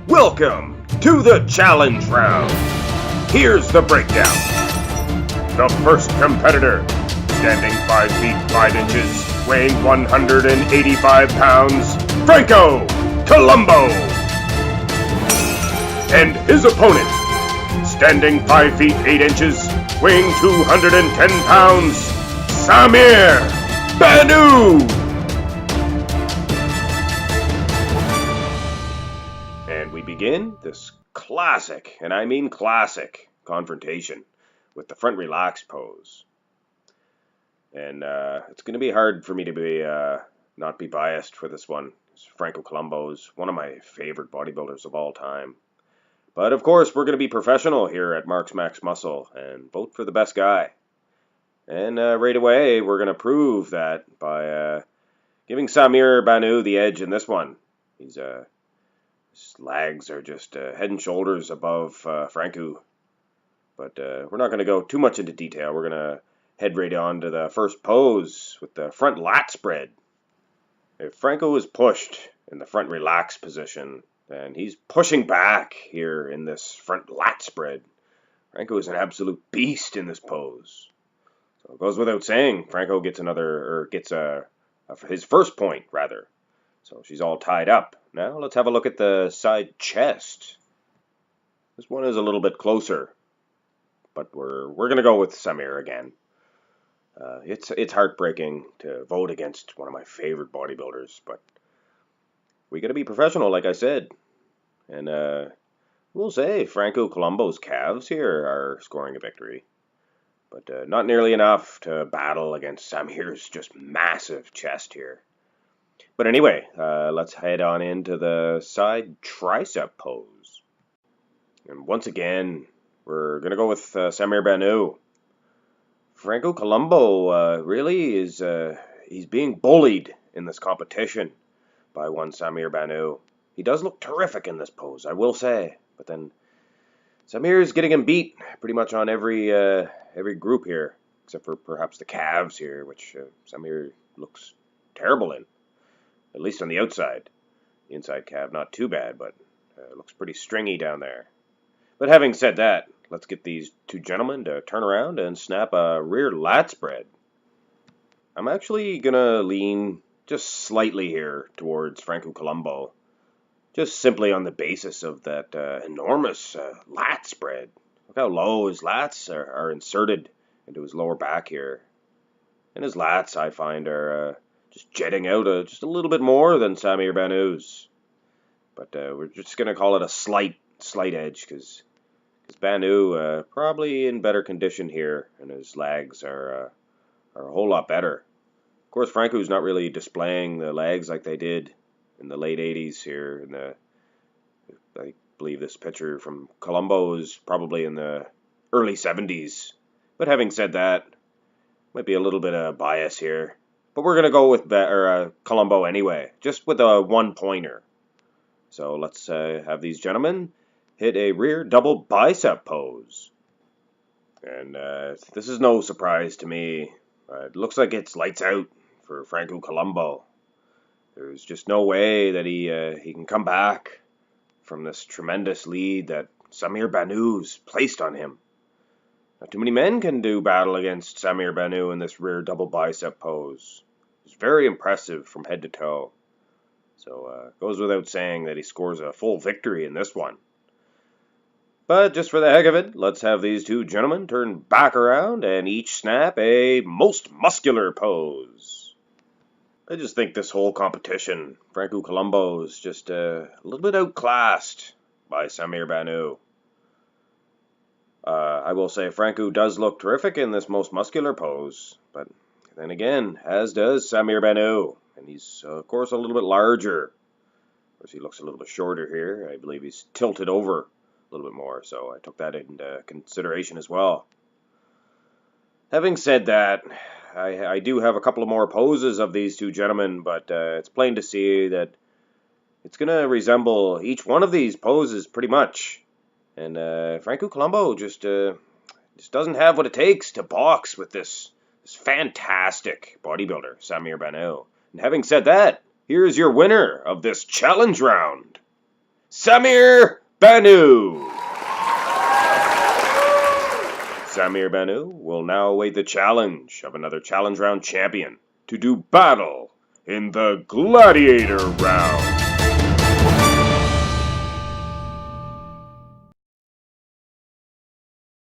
Welcome to the challenge round. Here's the breakdown. The first competitor, standing 5 feet 5 inches, weighing 185 pounds, Franco Columbu. And his opponent, standing 5 feet 8 inches, weighing 210 pounds, Samir Bannout. And we begin this classic, and I mean classic, confrontation with the front relaxed pose. And it's going to be hard for me to be not be biased for this one. Franco Columbu is one of my favorite bodybuilders of all time. But of course, we're going to be professional here at Mark's Max Muscle and vote for the best guy. And right away, we're going to prove that by giving Samir Bannout the edge in this one. His legs are just head and shoulders above Franco. But we're not going to go too much into detail. We're going to head right on to the first pose with the front lat spread. If Franco is pushed in the front relaxed position, and he's pushing back here in this front lat spread. Franco is an absolute beast in this pose. So it goes without saying, Franco gets his first point, rather. So she's all tied up. Now let's have a look at the side chest. This one is a little bit closer, but we're going to go with Samir again. It's heartbreaking to vote against one of my favorite bodybuilders, but we got to be professional, like I said. And we'll say Franco Columbu's calves here are scoring a victory. But not nearly enough to battle against Samir's just massive chest here. But anyway, let's head on into the side tricep pose. And once again, we're going to go with Samir Bannout. Franco Columbu really is he's being bullied in this competition by one Samir Bannout. He does look terrific in this pose, I will say. But then Samir is getting him beat pretty much on every group here, except for perhaps the calves here, which Samir looks terrible in, at least on the outside. The inside calf, not too bad, but looks pretty stringy down there. But having said that, let's get these two gentlemen to turn around and snap a rear lat spread. I'm actually going to lean just slightly here towards Franco Columbu, just simply on the basis of that enormous lat spread. Look how low his lats are inserted into his lower back here. And his lats, I find, are just jetting out just a little bit more than Samir Bannout's. But we're just going to call it a slight edge, because Bannout probably in better condition here, and his legs are a whole lot better. Of course, Franco's not really displaying the legs like they did in the late 80s here. I believe this picture from Columbu is probably in the early 70s. But having said that, might be a little bit of bias here. But we're going to go with Columbu anyway, just with a one-pointer. So let's have these gentlemen hit a rear double bicep pose. And this is no surprise to me. It looks like it's lights out for Franco Columbu. There's just no way that he can come back from this tremendous lead that Samir Bannout's placed on him. Not too many men can do battle against Samir Bannout in this rear double bicep pose. It's very impressive from head to toe. So it goes without saying that he scores a full victory in this one. But just for the heck of it, let's have these two gentlemen turn back around and each snap a most muscular pose. I just think this whole competition, Franco Columbu is just a little bit outclassed by Samir Bannout. I will say Franco does look terrific in this most muscular pose, but then again, as does Samir Bannout, and he's of course a little bit larger. Of course, he looks a little bit shorter here. I believe he's tilted over a little bit more, so I took that into consideration as well. Having said that, I do have a couple of more poses of these two gentlemen, but it's plain to see that it's going to resemble each one of these poses pretty much. And Franco Columbu just doesn't have what it takes to box with this fantastic bodybuilder, Samir Bannout. And having said that, here's your winner of this challenge round, Samir Bannout. Samir Bannout will now await the challenge of another challenge round champion to do battle in the gladiator round.